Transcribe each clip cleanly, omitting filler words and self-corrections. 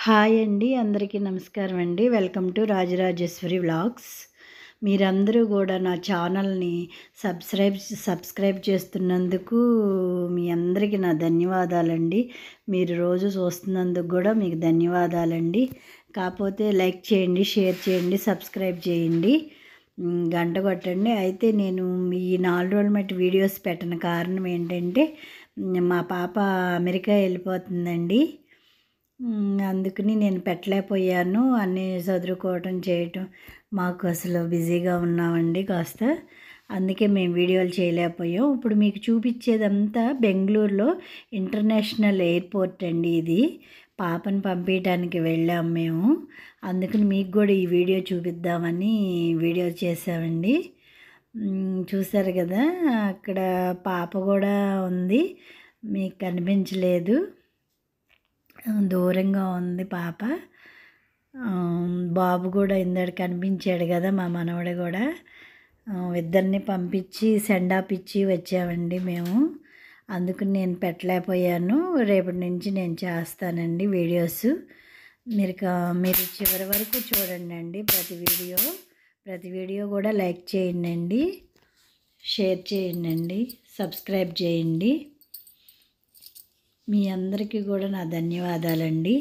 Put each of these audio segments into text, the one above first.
Hi అండి. అందరికీ నమస్కారం అండి. Welcome to Rajarajeshwari vlogs. మీరందరూ గూడా నా ఛానల్‌ని సబ్స్క్రైబ్ చేస్తున్నందుకు మీ అందరికీ నా ధన్యవాదాలండి. మీరు రోజు చూస్తున్నందుకు గూడా మీకు ధన్యవాదాలండి. కాపోతే లైక్ చేయండి, షేర్ చేయండి, సబ్స్క్రైబ్ చేయండి. గంట కొట్టండి. అయితే నేను ఈ 4 రోజుల మట్టి వీడియోస్ పెట్టని కారణం ఏంటంటే, మా పాప అమెరికా వెళ్ళిపోతుందండి. అందుకని నేను పెట్టలేకపోయాను. అన్నీ చదువుకోవటం, చేయటం మాకు అసలు బిజీగా ఉన్నామండి కాస్త. అందుకే మేము వీడియోలు చేయలేకపోయాం. ఇప్పుడు మీకు చూపించేదంతా బెంగుళూరులో ఇంటర్నేషనల్ ఎయిర్పోర్ట్ అండి ఇది. పాపను పంపించడానికి వెళ్ళాం మేము. అందుకని మీకు కూడా ఈ వీడియో చూపిద్దామని వీడియో చేసామండి. చూసారు కదా, అక్కడ పాప కూడా ఉంది. మీకు కనిపించలేదు, దూరంగా ఉంది పాప. బాబు కూడా ఇందాక కనిపించాడు కదా, మా మనవడు కూడా. ఇద్దరిని పంపించి సెండ్ ఆఫ్ ఇచ్చి వచ్చామండి మేము. అందుకని నేను పెట్టలేకపోయాను. రేపటి నుంచి నేను చేస్తానండి వీడియోస్. మీరు చివరి వరకు చూడండి అండి. ప్రతి వీడియో కూడా లైక్ చేయండి, షేర్ చేయండి, సబ్స్క్రైబ్ చేయండి. మీ అందరికీ కూడా నా ధన్యవాదాలండి.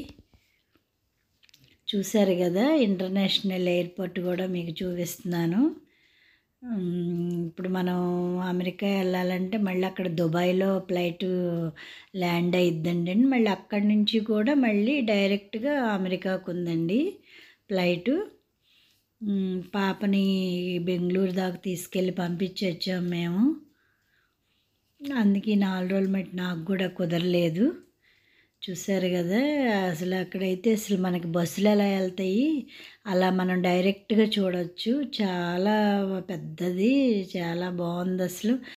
చూశారు కదా, ఇంటర్నేషనల్ ఎయిర్పోర్ట్ కూడా మీకు చూపిస్తున్నాను. ఇప్పుడు మనం అమెరికా వెళ్ళాలంటే మళ్ళీ అక్కడ దుబాయ్లో ఫ్లైట్ ల్యాండ్ అయిద్దండి. మళ్ళీ అక్కడి నుంచి కూడా మళ్ళీ డైరెక్ట్గా అమెరికాకు ఉందండి ఫ్లైటు. పాపని బెంగళూరు దాకా తీసుకెళ్ళి పంపించి వచ్చాము మేము. అందుకే 4 రోజులు మట్టి నాకు కూడా కుదరలేదు. చూసారు కదా, అసలు అక్కడైతే అసలు మనకి బస్సులు ఎలా వెళ్తాయి, అలా మనం డైరెక్ట్గా చూడవచ్చు. చాలా పెద్దది, చాలా బాగుంది అసలు.